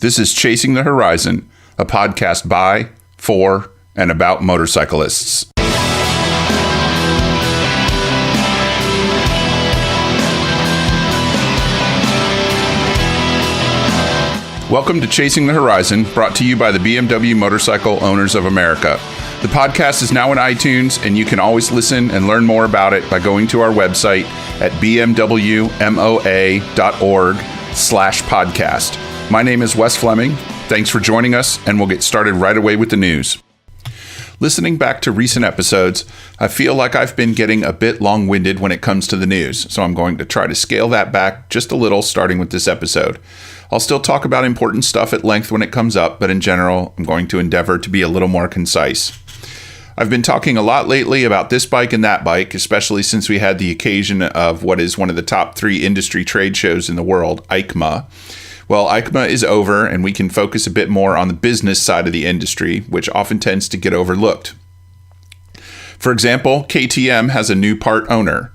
This is Chasing the Horizon, a podcast by, for, and about motorcyclists. Welcome to Chasing the Horizon, brought to you by the BMW Motorcycle Owners of America. The podcast is now in iTunes, and you can always listen and learn more about it by going to our website at bmwmoa.org/podcast. My name is Wes Fleming. Thanks for joining us, and we'll get started right away with the news. Listening back to recent episodes, I feel like I've been getting a bit long-winded when it comes to the news, so I'm going to try to scale that back just a little starting with this episode. I'll still talk about important stuff at length when it comes up, but in general, I'm going to endeavor to be a little more concise. I've been talking a lot lately about this bike and that bike, especially since we had the occasion of what is one of the top 3 industry trade shows in the world, EICMA. Well, EICMA is over, and we can focus a bit more on the business side of the industry, which often tends to get overlooked. For example, KTM has a new part owner.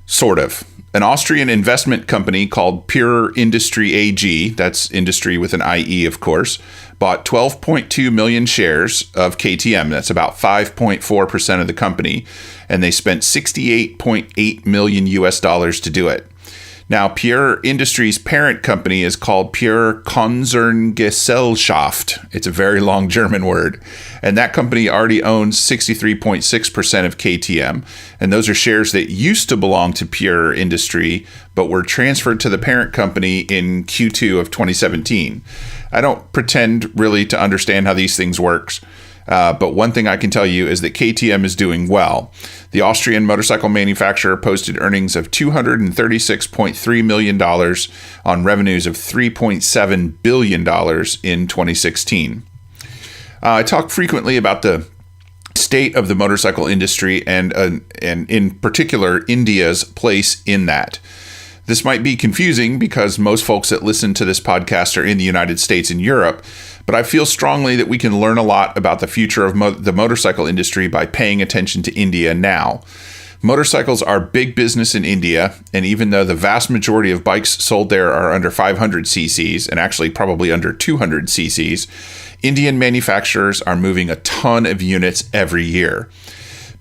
Sort of. An Austrian investment company called Pure Industry AG, that's industry with an IE, of course, bought 12.2 million shares of KTM. That's about 5.4% of the company, and they spent $68.8 million to do it. Now, Pure Industries' parent company is called Pure Konzerngesellschaft. It's a very long German word. And that company already owns 63.6% of KTM. And those are shares that used to belong to Pure Industry, but were transferred to the parent company in Q2 of 2017. I don't pretend really to understand how these things work. But one thing I can tell you is that KTM is doing well. The Austrian motorcycle manufacturer posted earnings of $236.3 million on revenues of $3.7 billion in 2016. I talk frequently about the state of the motorcycle industry and in particular India's place in that. This might be confusing because most folks that listen to this podcast are in the United States and Europe, but I feel strongly that we can learn a lot about the future of the motorcycle industry by paying attention to India now. Motorcycles are big business in India, and even though the vast majority of bikes sold there are under 500 cc's, and actually probably under 200 cc's, Indian manufacturers are moving a ton of units every year.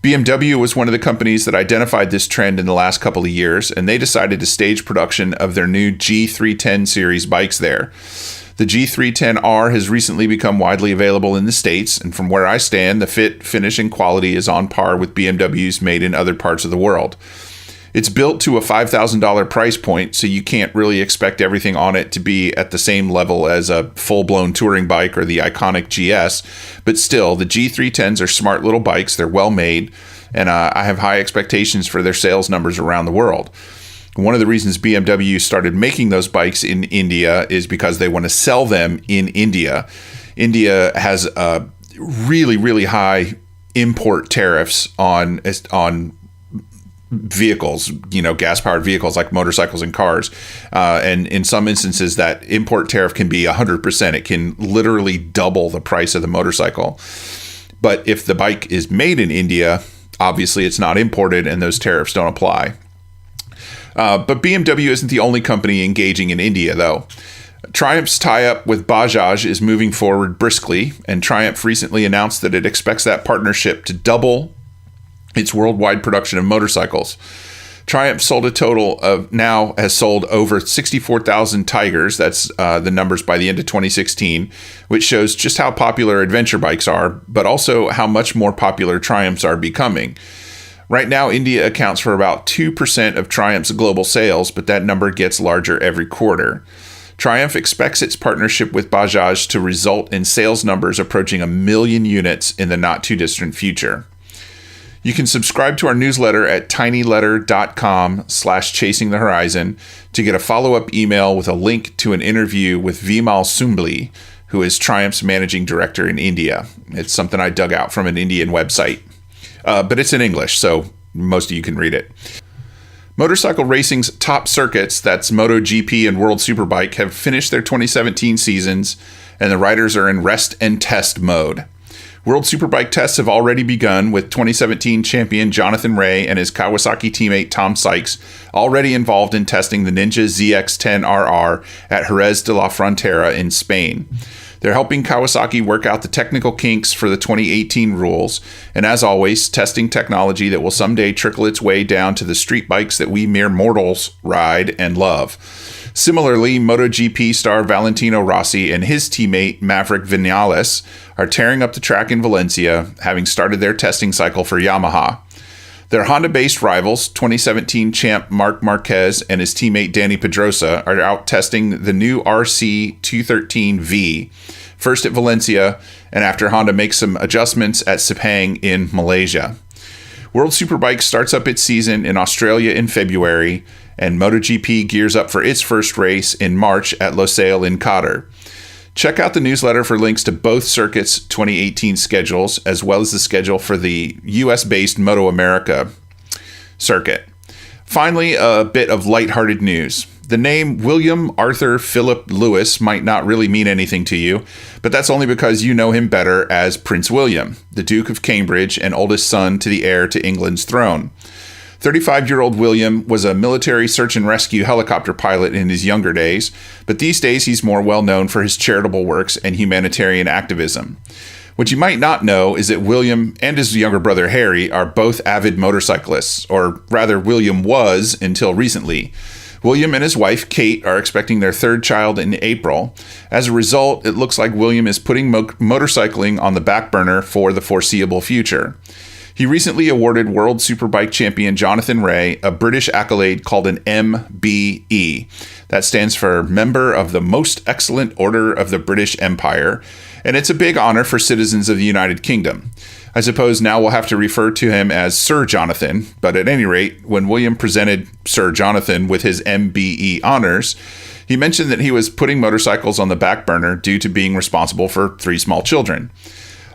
BMW was one of the companies that identified this trend in the last couple of years, and they decided to stage production of their new G310 series bikes there. The G310R has recently become widely available in the States, and from where I stand, the fit, finish, and quality is on par with BMWs made in other parts of the world. It's built to a $5,000 price point, so you can't really expect everything on it to be at the same level as a full-blown touring bike or the iconic GS, but still, the G310s are smart little bikes, they're well made, and I have high expectations for their sales numbers around the world. One of the reasons BMW started making those bikes in India is because they want to sell them in India. India has really, really high import tariffs on vehicles, gas-powered vehicles like motorcycles and cars. And in some instances, that import tariff can be 100%. It can literally double the price of the motorcycle. But if the bike is made in India, obviously it's not imported and those tariffs don't apply. But BMW isn't the only company engaging in India, though. Triumph's tie-up with Bajaj is moving forward briskly, and Triumph recently announced that it expects that partnership to double its worldwide production of motorcycles. Triumph has sold over 64,000 Tigers. That's the numbers by the end of 2016, which shows just how popular adventure bikes are, but also how much more popular Triumphs are becoming. Right now, India accounts for about 2% of Triumph's global sales, but that number gets larger every quarter. Triumph expects its partnership with Bajaj to result in sales numbers approaching 1 million units in the not-too-distant future. You can subscribe to our newsletter at tinyletter.com/chasingthehorizon to get a follow-up email with a link to an interview with Vimal Sumbli, who is Triumph's managing director in India. It's something I dug out from an Indian website. But it's in English, so most of you can read it. Motorcycle racing's top circuits, that's MotoGP and World Superbike, have finished their 2017 seasons, and the riders are in rest and test mode. World Superbike tests have already begun, with 2017 champion Jonathan Rea and his Kawasaki teammate Tom Sykes already involved in testing the Ninja ZX-10RR at Jerez de la Frontera in Spain. They're helping Kawasaki work out the technical kinks for the 2018 rules, and as always, testing technology that will someday trickle its way down to the street bikes that we mere mortals ride and love. Similarly, MotoGP star Valentino Rossi and his teammate Maverick Vinales are tearing up the track in Valencia, having started their testing cycle for Yamaha. Their Honda-based rivals, 2017 champ Marc Marquez and his teammate Dani Pedrosa, are out testing the new RC213V, first at Valencia, and after Honda makes some adjustments at Sepang in Malaysia. World Superbike starts up its season in Australia in February, and MotoGP gears up for its first race in March at Losail in Qatar. Check out the newsletter for links to both circuits' 2018 schedules, as well as the schedule for the US-based Moto America circuit. Finally, a bit of lighthearted news. The name William Arthur Philip Lewis might not really mean anything to you, but that's only because you know him better as Prince William, the Duke of Cambridge and oldest son to the heir to England's throne. 35-year-old William was a military search and rescue helicopter pilot in his younger days, but these days he's more well known for his charitable works and humanitarian activism. What you might not know is that William and his younger brother Harry are both avid motorcyclists, or rather William was until recently. William and his wife, Kate, are expecting their third child in April. As a result, it looks like William is putting motorcycling on the back burner for the foreseeable future. He recently awarded World Superbike champion Jonathan Rea a British accolade called an MBE. That stands for Member of the Most Excellent Order of the British Empire, and it's a big honor for citizens of the United Kingdom. I suppose now we'll have to refer to him as Sir Jonathan, but at any rate, when William presented Sir Jonathan with his MBE honors, he mentioned that he was putting motorcycles on the back burner due to being responsible for 3 small children.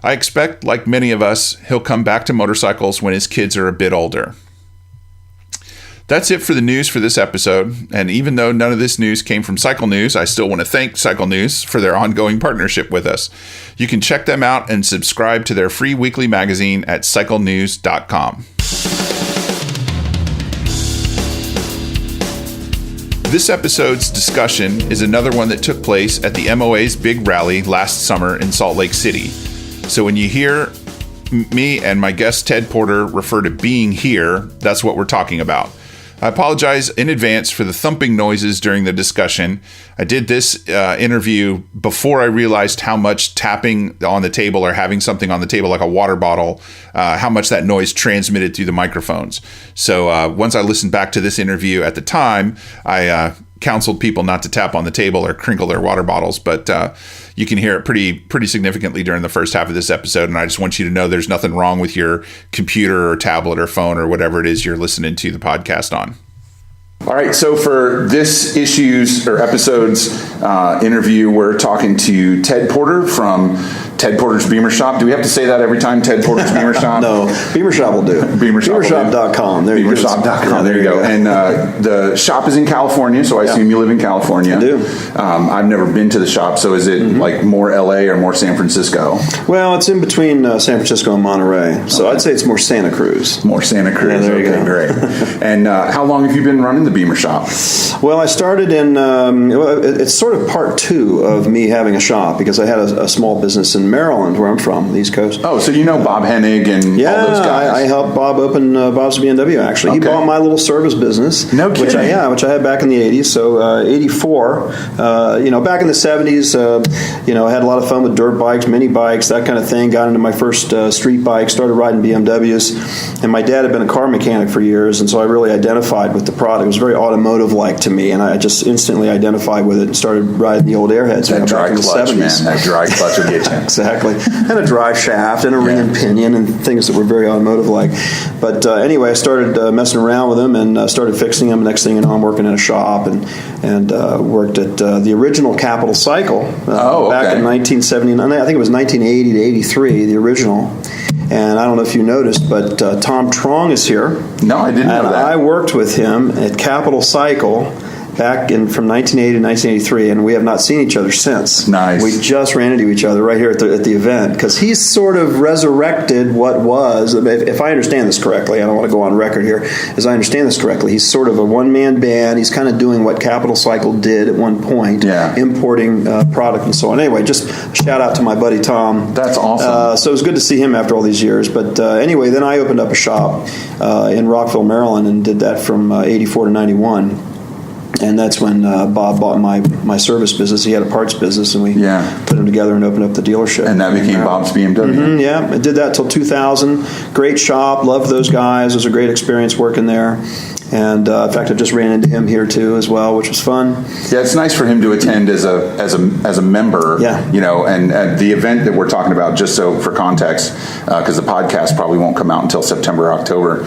I expect, like many of us, he'll come back to motorcycles when his kids are a bit older. That's it for the news for this episode, and even though none of this news came from Cycle News, I still want to thank Cycle News for their ongoing partnership with us. You can check them out and subscribe to their free weekly magazine at cyclenews.com. This episode's discussion is another one that took place at the MOA's big rally last summer in Salt Lake City. So when you hear me and my guest Ted Porter refer to being here, that's what we're talking about. I apologize in advance for the thumping noises during the discussion. I did this interview before I realized how much tapping on the table or having something on the table like a water bottle, how much that noise transmitted through the microphones. So once I listened back to this interview at the time, I counseled people not to tap on the table or crinkle their water bottles, but you can hear it pretty significantly during the first half of this episode, and I just want you to know there's nothing wrong with your computer or tablet or phone or whatever it is you're listening to the podcast on. All right, so for this episode's interview, we're talking to Ted Porter from Ted Porter's Beemershop. Do we have to say that every time? Ted Porter's Beemershop? No, Beemershop will do. Beemershop.com. There you go. Beemershop.com. There you go. And the shop is in California, so I assume you live in California. I do. I've never been to the shop, so is it like more LA or more San Francisco? Well, it's in between San Francisco and Monterey, so I'd say it's more Santa Cruz. More Santa Cruz. Yeah, there you go. Great. And how long have you been running the Beemershop? Well, I started in, it's sort of part 2 of me having a shop, because I had a small business in Maryland, where I'm from, the East Coast. Oh, so you know Bob Hennig and all those guys? I helped Bob open Bob's BMW, actually. He bought my little service business. No kidding. Which I had back in the 80s. So 84, back in the 70s, I had a lot of fun with dirt bikes, mini bikes, that kind of thing. Got into my first street bike, started riding BMWs. And my dad had been a car mechanic for years, and so I really identified with the product. It was very automotive-like to me, and I just instantly identified with it and started riding the old Airheads back in the 70s. Man, that dry clutch will get you. Exactly. And a drive shaft and a ring and pinion and things that were very automotive-like. But anyway, I started messing around with them and started fixing them. Next thing you know, I'm working in a shop and worked at the original Capital Cycle back in 1979. I think it was 1980 to 83, the original. And I don't know if you noticed, but Tom Trong is here. No, I didn't know that. I worked with him at Capital Cycle back from 1980 to 1983, and we have not seen each other since. Nice. We just ran into each other right here at the event, because he's sort of resurrected what was, if I understand this correctly, I don't want to go on record here, as I understand this correctly, he's sort of a one-man band. He's kind of doing what Capital Cycle did at one point, importing product and so on. Anyway, just a shout out to my buddy Tom. That's awesome. So it was good to see him after all these years. But anyway, then I opened up a shop in Rockville, Maryland, and did that from 84 to 91. And that's when Bob bought my service business. He had a parts business, and we put them together and opened up the dealership. And that became Bob's BMW. Mm-hmm, yeah, I did that till 2000. Great shop, loved those guys. It was a great experience working there. And in fact, I just ran into him here too as well, which was fun. Yeah, it's nice for him to attend as a member. Yeah. You know, and the event that we're talking about, just so for context, because the podcast probably won't come out until September, October,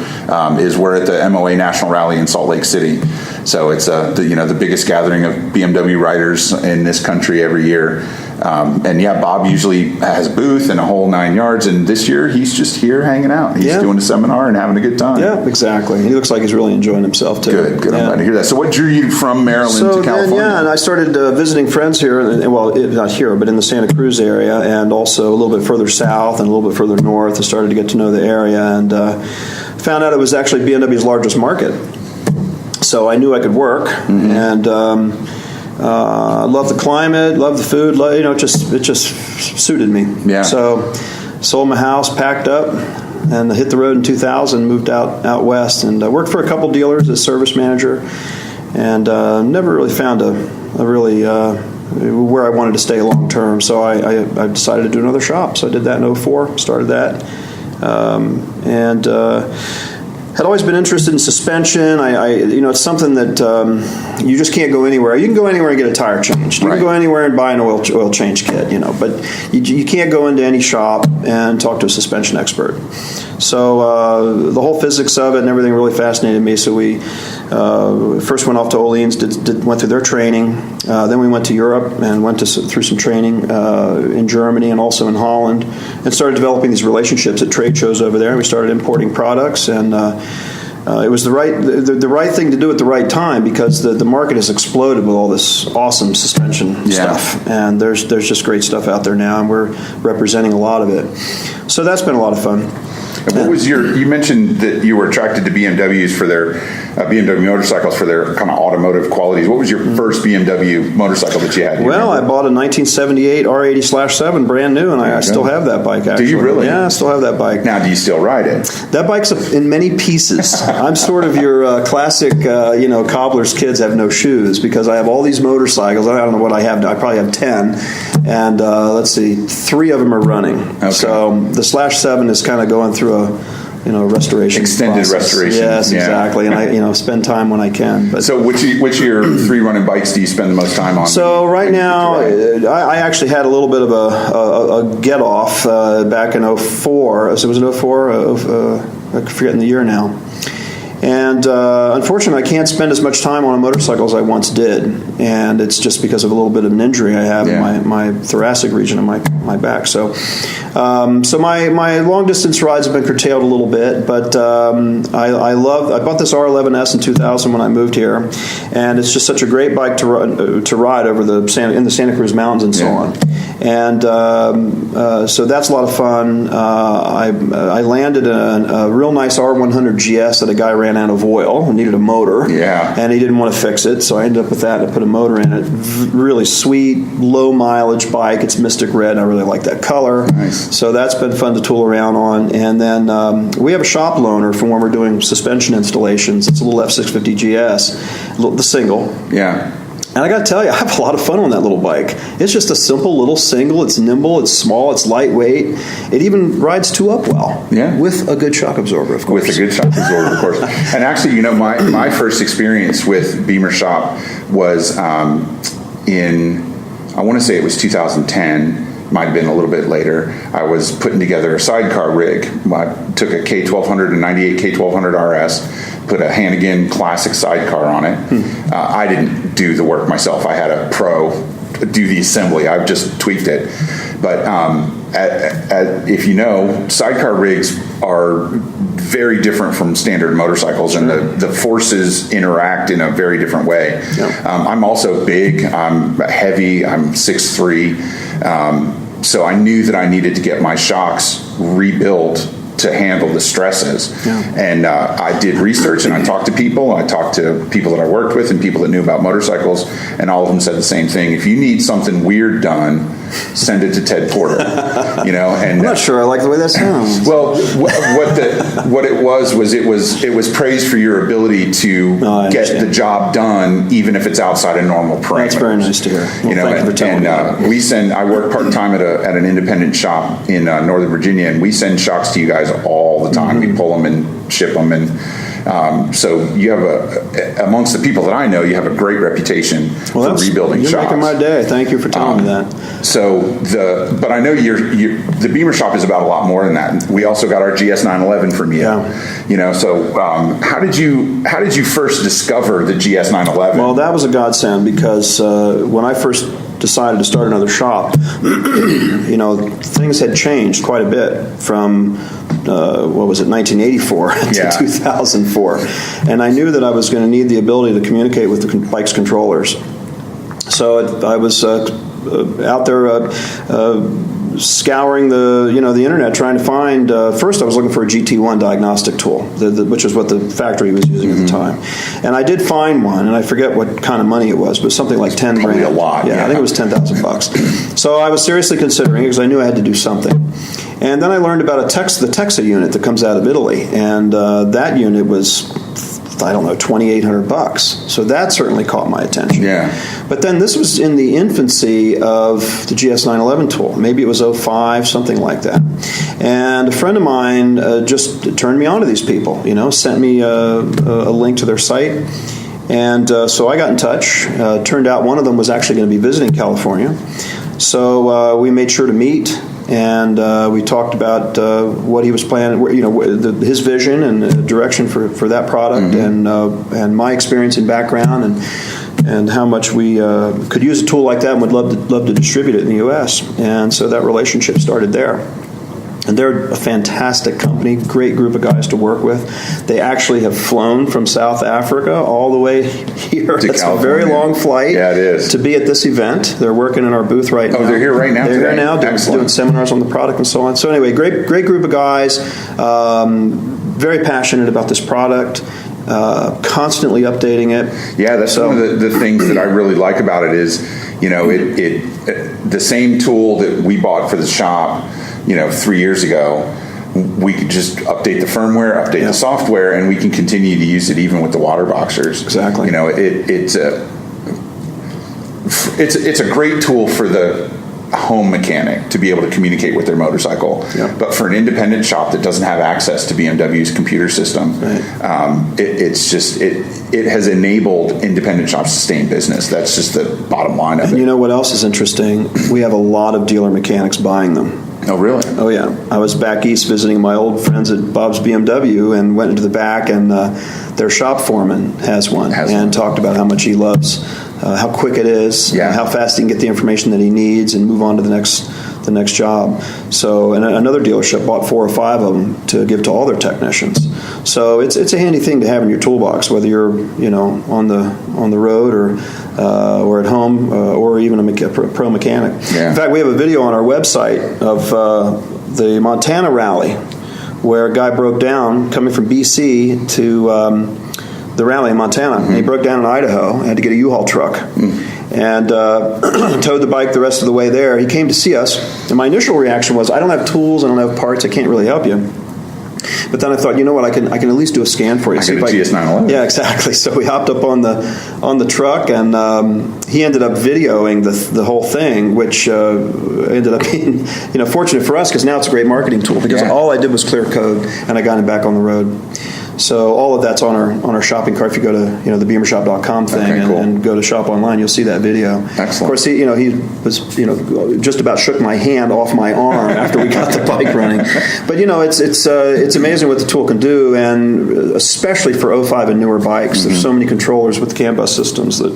is we're at the MOA National Rally in Salt Lake City. So it's the biggest gathering of BMW riders in this country every year. And Bob usually has a booth and a whole 9 yards. And this year, he's just here hanging out. He's doing a seminar and having a good time. Yeah, exactly. He looks like he's really enjoying himself too. Good. I'm glad to hear that. So, what drew you from Maryland to California? And I started visiting friends here. Well, not here, but in the Santa Cruz area, and also a little bit further south and a little bit further north. I started to get to know the area, and found out it was actually BMW's largest market. So I knew I could work, and loved the climate, loved the food. It just suited me. Yeah. So sold my house, packed up, and hit the road in 2000. Moved out west, and worked for a couple dealers as service manager, and never really found a really where I wanted to stay long term. So I decided to do another shop. So I did that in 04. Started that, and. Had always been interested in suspension. It's something that you just can't go anywhere. You can go anywhere and get a tire changed. You can go anywhere and buy an oil change kit, but you can't go into any shop and talk to a suspension expert. So the whole physics of it and everything really fascinated me. So we first went off to Olean's, went through their training. Then we went to Europe and went through some training in Germany and also in Holland, and started developing these relationships at trade shows over there. And we started importing products, and it was the right thing to do at the right time, because the market has exploded with all this awesome suspension stuff, and there's just great stuff out there now, and we're representing a lot of it. So that's been a lot of fun. And what was you mentioned that you were attracted to BMWs for their BMW motorcycles for their kind of automotive qualities. What was your first BMW motorcycle that you had? Well, I bought a 1978 R80/7 brand new, and I still have that bike, actually. Do you really? Yeah, I still have that bike. Now, do you still ride it? That bike's in many pieces. I'm sort of your classic, cobbler's kids have no shoes, because I have all these motorcycles. I don't know what I have. I probably have 10. And let's see, 3 of them are running. Okay. So the /7 is kind of going through a restoration extended process. restoration. Yes, exactly. And I spend time when I can. But so which of your 3 running bikes do you spend the most time on? So right now, I actually had a little bit of a get off back in 04. So it was in 04. I'm forgetting the year now. And unfortunately, I can't spend as much time on a motorcycle as I once did, and it's just because of a little bit of an injury I have in my thoracic region of my back. So my long distance rides have been curtailed a little bit, but I bought this R11S in 2000 when I moved here, and it's just such a great bike to ride over in the Santa Cruz Mountains and so on. And so that's a lot of fun. I landed a real nice R100 GS that a guy ran out of oil and needed a motor. Yeah. And he didn't want to fix it, so I ended up with that and I put a motor in it. Really sweet, low mileage bike. It's Mystic Red. I really like that color. Nice. So that's been fun to tool around on. And then we have a shop loaner from when we're doing suspension installations. It's a little F650 GS, the single. Yeah. And I got to tell you, I have a lot of fun on that little bike. It's just a simple little single. It's nimble. It's small. It's lightweight. It even rides 2-up well. Yeah. With a good shock absorber, of course. With a good shock absorber, of course. And actually, my first experience with Beemershop was I want to say it was 2010. Might have been a little bit later. I was putting together a sidecar rig. I took a K1200, a 98 K1200 RS, put a Hannigan classic sidecar on it. I didn't do the work myself. I had a pro do the assembly. I've just tweaked it. But if you know, sidecar rigs are very different from standard motorcycles, and the forces interact in a very different way. Yeah. I'm also big, I'm heavy, I'm 6'3", so I knew that I needed to get my shocks rebuilt to handle the stresses. Yeah. And I did research, and I talked to people. I talked to people that I worked with and people that knew about motorcycles, and all of them said the same thing. If you need something weird done, send it to Ted Porter. And I'm not sure I like the way that sounds. Well, what it was praise for your ability to get the job done, even if it's outside a normal parameter. That's very nice to hear. Well, thank you for telling me. I work part-time at an independent shop in Northern Virginia, and we send shocks to you guys all the time. We pull them and ship them, and so you have amongst the people that I know, you have a great reputation for rebuilding shocks. You're making my day. Thank you for telling me that. But I know the Beemershop is about a lot more than that. We also got our GS 911 from you. Yeah. So how did you first discover the GS 911? Well, that was a godsend, because when I first decided to start another shop, things had changed quite a bit from 1984 to 2004, and I knew that I was going to need the ability to communicate with the bike's controllers. So I was out there scouring the internet, trying to find. First, I was looking for a GT1 diagnostic tool, which is what the factory was using at the time. And I did find one, and I forget what kind of money it was, but something like 10 grand. A lot. Yeah, I think it was $10,000. So I was seriously considering it, because I knew I had to do something. And then I learned about the Texa unit that comes out of Italy, and that unit was, I don't know, $2,800. So that certainly caught my attention. Yeah. But then this was in the infancy of the GS 911 tool. Maybe it was 05, something like that. And a friend of mine just turned me on to these people. Sent me a link to their site. And so I got in touch. Turned out one of them was actually going to be visiting California. So we made sure to meet. And we talked about what he was planning, his vision and direction for that product, and my experience and background, and how much we could use a tool like that and would love to distribute it in the U.S. And so that relationship started there. And they're a fantastic company, great group of guys to work with. They actually have flown from South Africa all the way here. That's a very long flight. Yeah, it is. To be at this event. They're working in our booth right now. Oh, they're here right now? They're here now doing seminars on the product and so on. So anyway, great group of guys, very passionate about this product. Constantly updating it. Yeah, that's one of the things that I really like about it is, the same tool that we bought for the shop, 3 years ago, we could just update the firmware, update the software, and we can continue to use it even with the water boxers. Exactly. It's a great tool for the home mechanic to be able to communicate with their motorcycle. Yeah. But for an independent shop that doesn't have access to BMW's computer system, it has enabled independent shops to stay in business. That's just the bottom line of it. You know what else is interesting? We have a lot of dealer mechanics buying them. Oh, really? Oh, yeah. I was back east visiting my old friends at Bob's BMW and went into the back, and their shop foreman has one, talked about how much he loves, how quick it is, how fast he can get the information that he needs and move on to the next job. So, and another dealership bought 4 or 5 of them to give to all their technicians. So it's a handy thing to have in your toolbox, whether you're on the road or at home or even a pro mechanic. Yeah. In fact, we have a video on our website of the Montana rally, where a guy broke down coming from BC to the rally in Montana. And he broke down in Idaho and had to get a U-Haul truck. And towed the bike the rest of the way there. He came to see us, and my initial reaction was, I don't have tools, I don't have parts, I can't really help you. But then I thought, you know what, I can at least do a scan for you. I get a GS 911. Yeah, exactly. So we hopped up on the truck, and he ended up videoing the whole thing, which ended up being fortunate for us, because now it's a great marketing tool, because all I did was clear code, and I got him back on the road. So all of that's on our shopping cart. If you go to the Beemershop.com thing and go to shop online, you'll see that video. Excellent. Of course, he was just about shook my hand off my arm after we got the bike running. But it's amazing what the tool can do, and especially for 05 and newer bikes. There's so many controllers with CAN bus systems that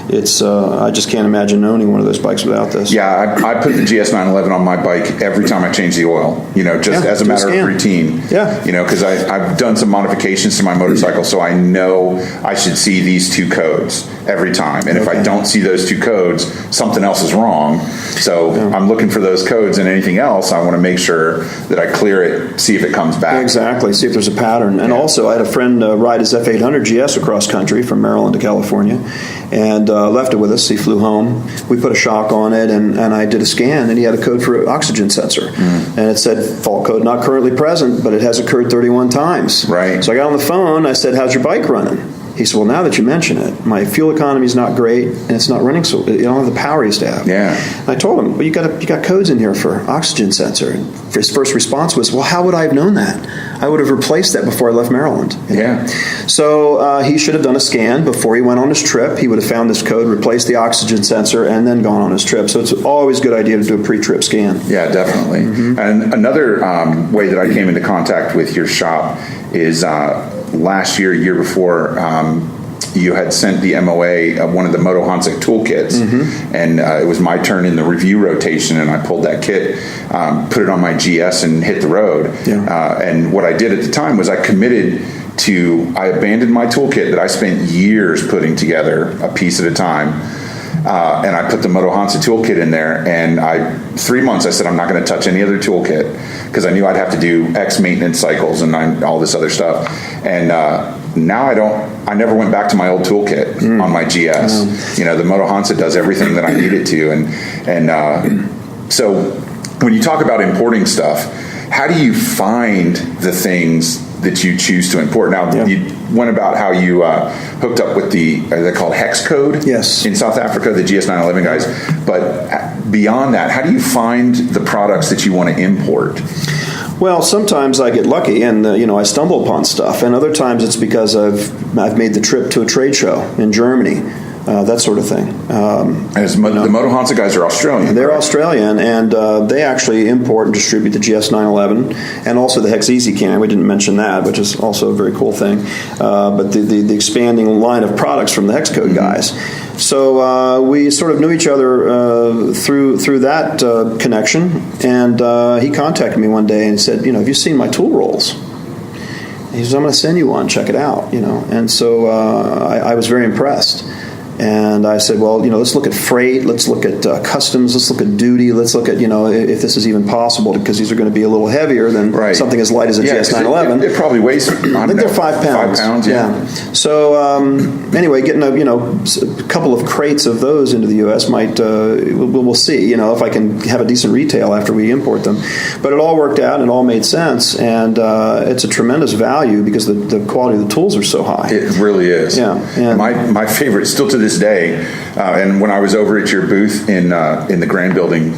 it's I just can't imagine owning one of those bikes without this. Yeah, I put the GS 911 on my bike every time I change the oil, just as a matter of routine. Yeah. Because I've done some modifications to my motorcycle, so I know I should see these two codes every time. And if I don't see those two codes, something else is wrong. So I'm looking for those codes, and anything else, I want to make sure that I clear it, see if it comes back. Exactly, see if there's a pattern. And also, I had a friend ride his F800 GS across country from Maryland to California, and left it with us. He flew home. We put a shock on it, and I did a scan, and he had a code for oxygen sensor. And it said, fault code not currently present, but it has occurred 31 times. Right. So I got on the phone. I said, how's your bike running? He said, well, now that you mention it, my fuel economy is not great, and it's not running so. You don't have the power you used to have. Yeah. And I told him, well, you got codes in here for oxygen sensor. And his first response was, well, how would I have known that? I would have replaced that before I left Maryland. Yeah. So he should have done a scan before he went on his trip. He would have found this code, replaced the oxygen sensor, and then gone on his trip. So it's always a good idea to do a pre-trip scan. Yeah, definitely. And another way that I came into contact with your shop is last year before, you had sent the MOA one of the Moto Hansik toolkits, and it was my turn in the review rotation, and I pulled that kit, put it on my GS, and hit the road. Yeah. And what I did at the time was I abandoned my toolkit that I spent years putting together a piece at a time, and I put the Moto Hansik toolkit in there, and 3 months I said I'm not going to touch any other toolkit because I knew I'd have to do X maintenance cycles and all this other stuff, and now I never went back to my old toolkit on my GS. The Moto Hansik does everything that I need it to, and so when you talk about importing stuff, how do you find the things that you choose to import? Now, you went about how you hooked up with they're called hex code in South Africa, the GS 911 guys. But beyond that, how do you find the products that you want to import? Well, sometimes I get lucky, and I stumble upon stuff, and other times it's because I've made the trip to a trade show in Germany, that sort of thing. The Moto Hansik guys are Australian. They're Australian, and they actually import and distribute the GS 911 and also the Hex Easy Can. We didn't mention that, which is also a very cool thing. But the expanding line of products from the Hex Code guys. So we sort of knew each other through that connection, and he contacted me one day and said, have you seen my tool rolls? He says, I'm going to send you one, check it out, And so I was very impressed. And I said, well, let's look at freight, let's look at customs, let's look at duty, let's look at, if this is even possible, because these are going to be a little heavier than something as light as a GS 911. It probably weighs, I think they're 5 pounds. 5 pounds, yeah. So anyway, getting a couple of crates of those into the U.S. might, we'll see, if I can have a decent retail after we import them. But it all worked out, and it all made sense, and it's a tremendous value because the quality of the tools are so high. It really is. Yeah. And my favorite, still to this day, and when I was over at your booth in the Grand Building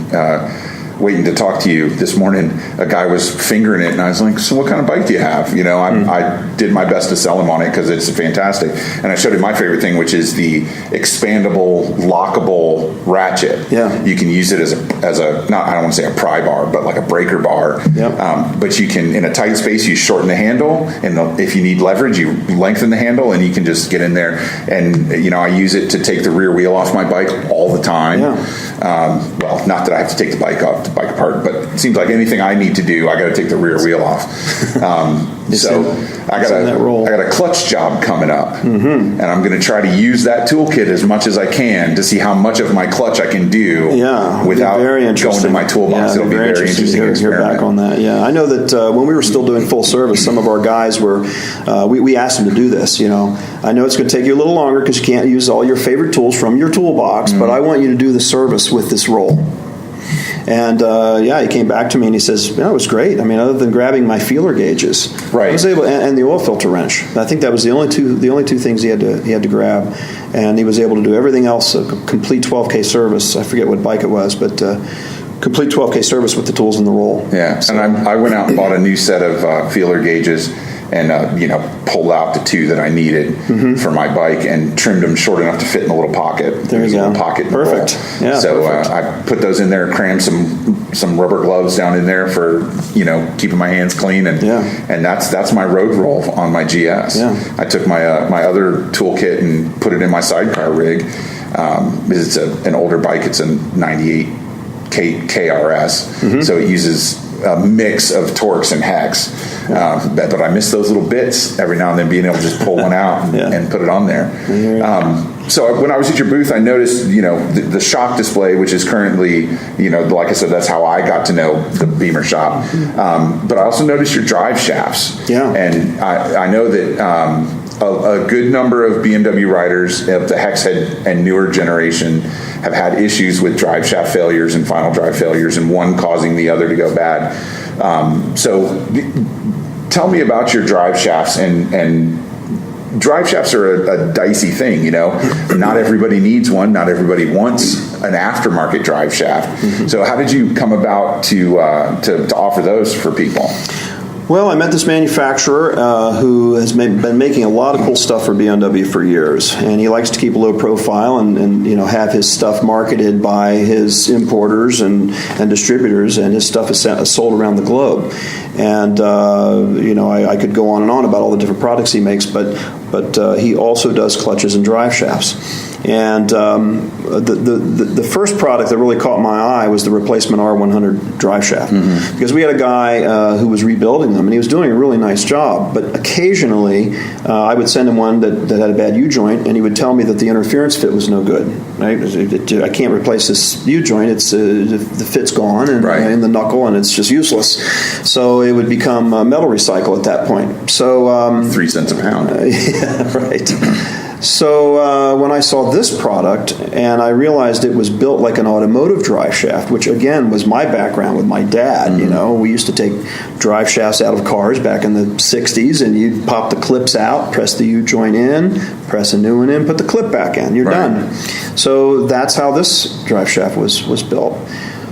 waiting to talk to you this morning, a guy was fingering it, and I was like, so what kind of bike do you have? I did my best to sell him on it because it's fantastic. And I showed him my favorite thing, which is the expandable, lockable ratchet. Yeah. You can use it as a not, I don't want to say a pry bar, but like a breaker bar. Yep. But you can, in a tight space, you shorten the handle, and if you need leverage, you lengthen the handle, and you can just get in there. And, I use it to take the rear wheel off my bike all the time. Yeah. Well, not that I have to take the bike apart, but it seems like anything I need to do, I got to take the rear wheel off. I got a clutch job coming up, and I'm going to try to use that toolkit as much as I can to see how much of my clutch I can do without going to my toolbox. It'll be very interesting to hear back on that. Yeah, I know that when we were still doing full service, some of our guys were, we asked them to do this. I know it's going to take you a little longer because you can't use all your favorite tools from your toolbox, but I want you to do the service with this roll. And he came back to me and he says, it was great. I mean, other than grabbing my feeler gauges, I was able, and the oil filter wrench. I think that was the only two things he had to grab, and he was able to do everything else. A complete 12K service. I forget what bike it was, but complete 12K service with the tools in the roll. Yeah, so. And I went out and bought a new set of feeler gauges. and pulled out the two that I needed for my bike and trimmed them short enough to fit in the little pocket. There you go. Pocket. Perfect. Yeah. So perfect. I put those in there, crammed some rubber gloves down in there for keeping my hands clean, and that's my road roll on my GS. Yeah. I took my other toolkit and put it in my sidecar rig. It's an older bike. It's a 98 KRS, so it uses a mix of Torx and hex. But I miss those little bits every now and then, being able to just pull one out and put it on there. So when I was at your booth, I noticed, the shock display, which is currently, like I said, that's how I got to know the Beemershop. But I also noticed your drive shafts. Yeah. And I know that a good number of BMW riders of the hex head and newer generation have had issues with drive shaft failures and final drive failures, and one causing the other to go bad. So tell me about your drive shafts. And drive shafts are a dicey thing, Not everybody needs one. Not everybody wants an aftermarket drive shaft. So how did you come about to offer those for people? Well, I met this manufacturer who has been making a lot of cool stuff for BMW for years, and he likes to keep a low profile and have his stuff marketed by his importers and distributors, and his stuff is sold around the globe. And I could go on and on about all the different products he makes, but he also does clutches and drive shafts. And the first product that really caught my eye was the replacement R100 drive shaft, because we had a guy who was rebuilding them, and he was doing a really nice job. But occasionally, I would send him one that had a bad U-joint, and he would tell me that the interference fit was no good. Right? I can't replace this U-joint; it's the fit's gone and in the knuckle, and it's just useless. So it would become metal recycle at that point. So 3 cents a pound. Yeah, right. So when I saw this product, and I realized it was built like an automotive drive shaft, which again was my background with my dad. We used to take drive shafts out of cars back in the 60s, and you'd pop the clips out, press the U-joint in, press a new one in, put the clip back in. You're done. So that's how this drive shaft was built.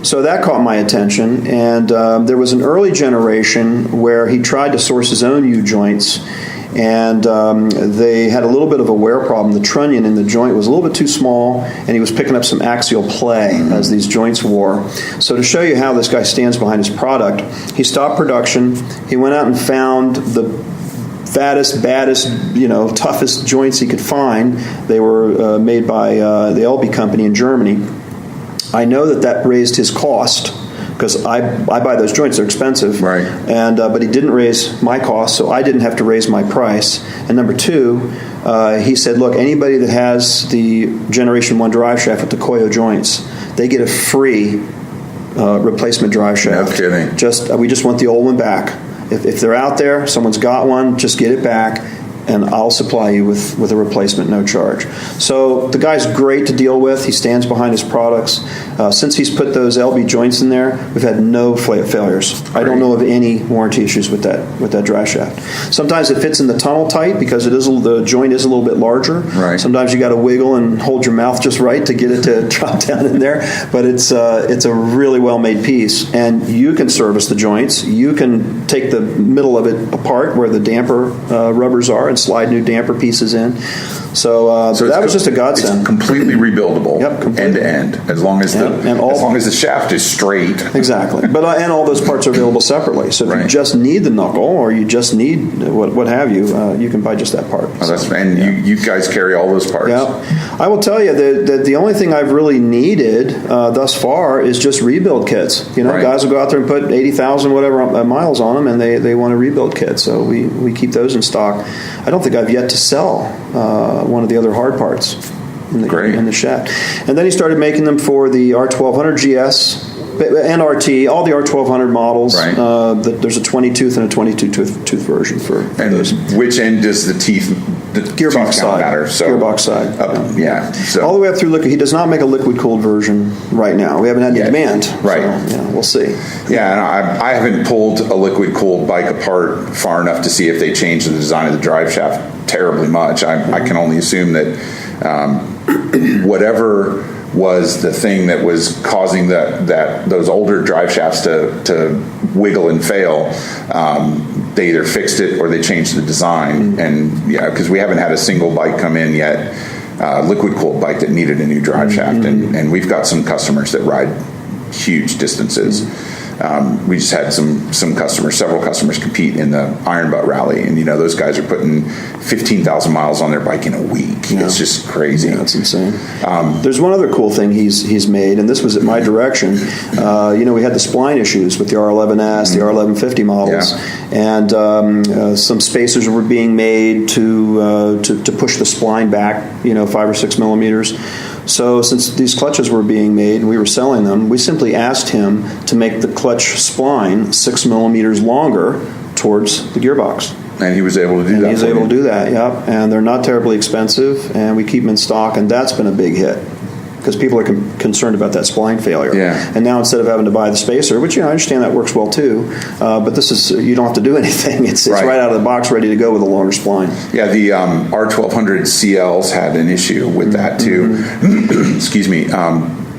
So that caught my attention, and there was an early generation where he tried to source his own U-joints, and they had a little bit of a wear problem. The trunnion in the joint was a little bit too small, and he was picking up some axial play as these joints wore. So to show you how this guy stands behind his product, he stopped production. He went out and found the fattest, baddest, toughest joints he could find. They were made by the LB company in Germany. I know that raised his cost, because I buy those joints; they're expensive. Right. And but he didn't raise my cost, so I didn't have to raise my price. And number two, he said, "Look, anybody that has the Generation 1 drive shaft with the Koyo joints, they get a free replacement drive shaft. No kidding. We just want the old one back. If they're out there, someone's got one, just get it back, and I'll supply you with a replacement, no charge." So the guy's great to deal with. He stands behind his products. Since he's put those LB joints in there, we've had no failures. I don't know of any warranty issues with that drive shaft. Sometimes it fits in the tunnel tight because the joint is a little bit larger. Right. Sometimes you got to wiggle and hold your mouth just right to get it to drop down in there. But it's a really well made piece, and you can service the joints. You can take the middle of it apart where the damper rubbers are, and slide new damper pieces in. So that was just a godsend. It's completely rebuildable, completely. end to end, as long as the shaft is straight. Exactly. But and all those parts are available separately. So if you just need the knuckle, or you just need what have you, you can buy just that part. You guys carry all those parts. Yeah. I will tell you that the only thing I've really needed thus far is just rebuild kits. Guys will go out there and put 80,000 whatever miles on them, and they want a rebuild kit. So we keep those in stock. I don't think I've yet to sell one of the other hard parts in the shaft. And then he started making them for the R1200 GS and RT, all the R1200 models. Right. There's a 20-tooth and a 22-tooth version for those. Which end does the gearbox side matter? So, gearbox side. So all the way up through liquid. He does not make a liquid cooled version right now. We haven't had any demand. Right. So, we'll see. Yeah, and I haven't pulled a liquid cooled bike apart far enough to see if they changed the design of the drive shaft terribly much. I can only assume that whatever was the thing that was causing those older drive shafts to wiggle and fail. They either fixed it or they changed the design. And yeah, because we haven't had a single bike come in yet, liquid cooled bike that needed a new drive shaft. And we've got some customers that ride huge distances. We just had several customers compete in the Iron Butt Rally, and those guys are putting 15,000 miles on their bike in a week. Yeah. It's just crazy. Yeah, it's insane. There's one other cool thing he's made, and this was at my direction. We had the spline issues with the R11S, the R1150 models, and some spacers were being made to push the spline back, 5 or 6 millimeters. So since these clutches were being made and we were selling them, we simply asked him to make the clutch spline 6 millimeters longer towards the gearbox. And he was able to do that. He's able to do that, yep. And they're not terribly expensive, and we keep them in stock, and that's been a big hit because people are concerned about that spline failure. Yeah. And now instead of having to buy the spacer, which I understand that works well too, but this is you don't have to do anything. It's right out of the box, ready to go with a longer spline. Yeah, the R1200 CLs had an issue with that too. Excuse me.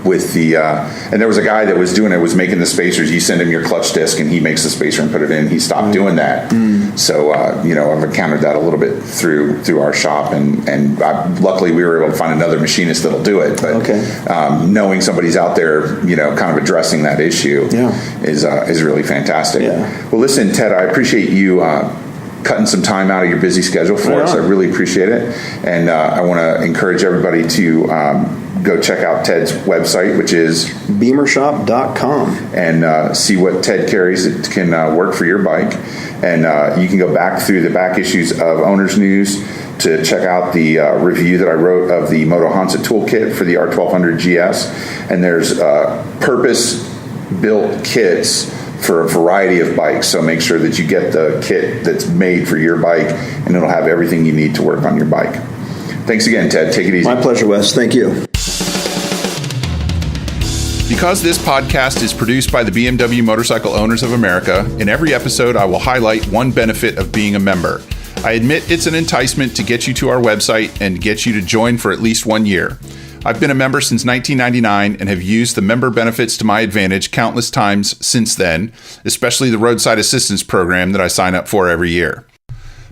With the and there was a guy that was doing it, was making the spacers. You send him your clutch disc and he makes the spacer and put it in. He stopped doing that. So I've encountered that a little bit through our shop, and luckily we were able to find another machinist that'll do it. But knowing somebody's out there, kind of addressing that issue is really fantastic. Yeah. Well, listen, Ted, I appreciate you cutting some time out of your busy schedule for us. I really appreciate it, and I want to encourage everybody to go check out Ted's website, which is Beemershop.com, and see what Ted carries that can work for your bike. And you can go back through the back issues of Owner's News to check out the review that I wrote of the Moto Hansa toolkit for the R1200 GS. And there's purpose-built kits for a variety of bikes, so make sure that you get the kit that's made for your bike, and it'll have everything you need to work on your bike. Thanks again, Ted. Take it easy. My pleasure, Wes. Thank you. Because this podcast is produced by the BMW Motorcycle Owners of America, in every episode I will highlight one benefit of being a member. I admit it's an enticement to get you to our website and get you to join for at least 1 year. I've been a member since 1999 and have used the member benefits to my advantage countless times since then, especially the roadside assistance program that I sign up for every year.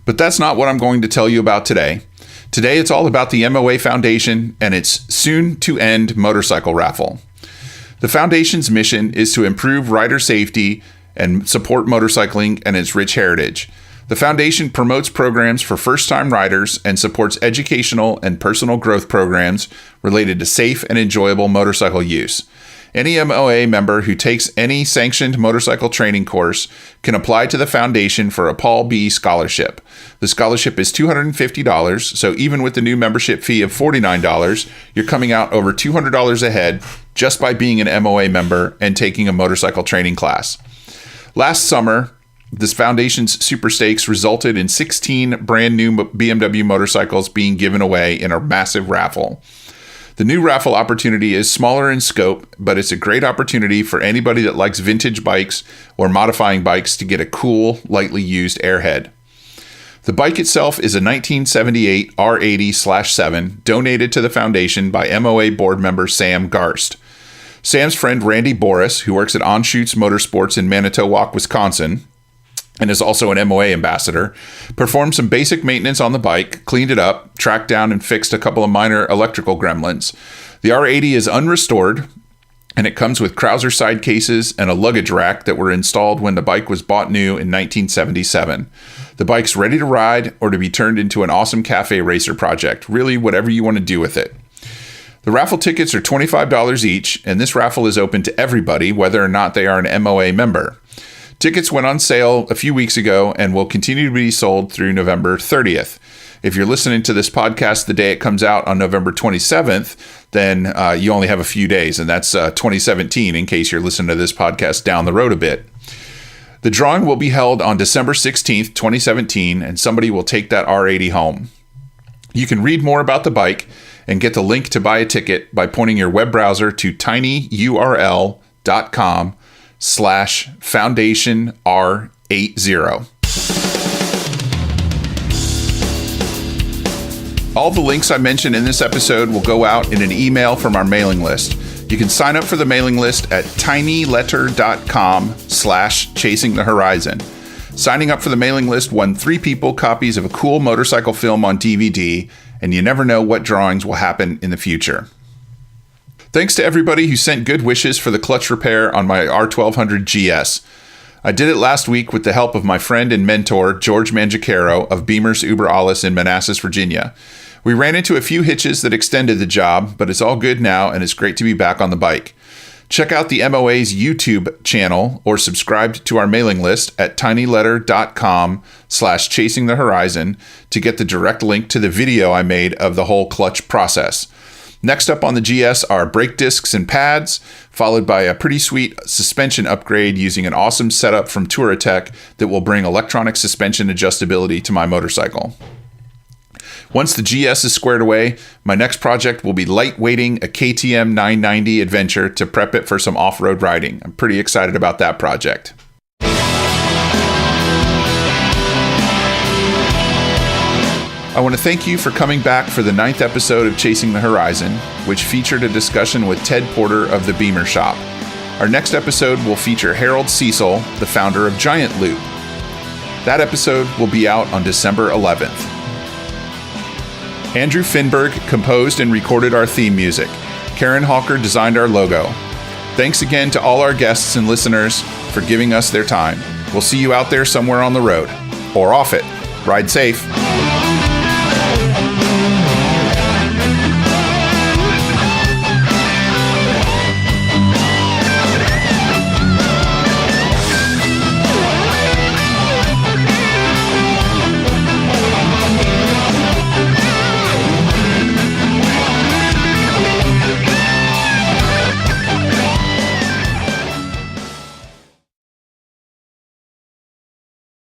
But that's not what I'm going to tell you about today. Today it's all about the MOA Foundation and its soon-to-end motorcycle raffle. The Foundation's mission is to improve rider safety and support motorcycling and its rich heritage. The Foundation promotes programs for first-time riders and supports educational and personal growth programs related to safe and enjoyable motorcycle use. Any MOA member who takes any sanctioned motorcycle training course can apply to the Foundation for a Paul B. scholarship. The scholarship is $250, so even with the new membership fee of $49, you're coming out over $200 ahead just by being an MOA member and taking a motorcycle training class. Last summer, this Foundation's Super Stakes resulted in 16 brand new BMW motorcycles being given away in a massive raffle. The new raffle opportunity is smaller in scope, but it's a great opportunity for anybody that likes vintage bikes or modifying bikes to get a cool, lightly used airhead. The bike itself is a 1978 R80/7 donated to the Foundation by MOA board member Sam Garst. Sam's friend Randy Boris, who works at Anschutz Motorsports in Manitowoc, Wisconsin, and is also an MOA ambassador, performed some basic maintenance on the bike, cleaned it up, tracked down and fixed a couple of minor electrical gremlins. The R80 is unrestored, and it comes with Krauser side cases and a luggage rack that were installed when the bike was bought new in 1977. The bike's ready to ride or to be turned into an awesome cafe racer project, really whatever you want to do with it. The raffle tickets are $25 each, and this raffle is open to everybody, whether or not they are an MOA member. Tickets went on sale a few weeks ago and will continue to be sold through November 30th. If you're listening to this podcast the day it comes out on November 27th, then you only have a few days, and that's 2017 in case you're listening to this podcast down the road a bit. The drawing will be held on December 16th, 2017, and somebody will take that R80 home. You can read more about the bike and get the link to buy a ticket by pointing your web browser to tinyurl.com/foundationr80. All the links I mentioned in this episode will go out in an email from our mailing list. You can sign up for the mailing list at tinyletter.com/chasingthehorizon. Signing up for the mailing list won 3 people copies of a cool motorcycle film on DVD, and you never know what drawings will happen in the future. Thanks to everybody who sent good wishes for the clutch repair on my R1200 GS. I did it last week with the help of my friend and mentor, George Mangiacaro of Beemer's Uber Alles in Manassas, Virginia. We ran into a few hitches that extended the job, but it's all good now, and it's great to be back on the bike. Check out the MOA's YouTube channel or subscribe to our mailing list at tinyletter.com/chasingthehorizon to get the direct link to the video I made of the whole clutch process. Next up on the GS are brake discs and pads, followed by a pretty sweet suspension upgrade using an awesome setup from Touratech that will bring electronic suspension adjustability to my motorcycle. Once the GS is squared away, my next project will be lightweighting a KTM 990 Adventure to prep it for some off-road riding. I'm pretty excited about that project. I want to thank you for coming back for the 9th episode of Chasing the Horizon, which featured a discussion with Ted Porter of the Beemershop. Our next episode will feature Harold Cecil, the founder of Giant Loop. That episode will be out on December 11th. Andrew Finberg composed and recorded our theme music. Karen Hawker designed our logo. Thanks again to all our guests and listeners for giving us their time. We'll see you out there somewhere on the road, or off it. Ride safe.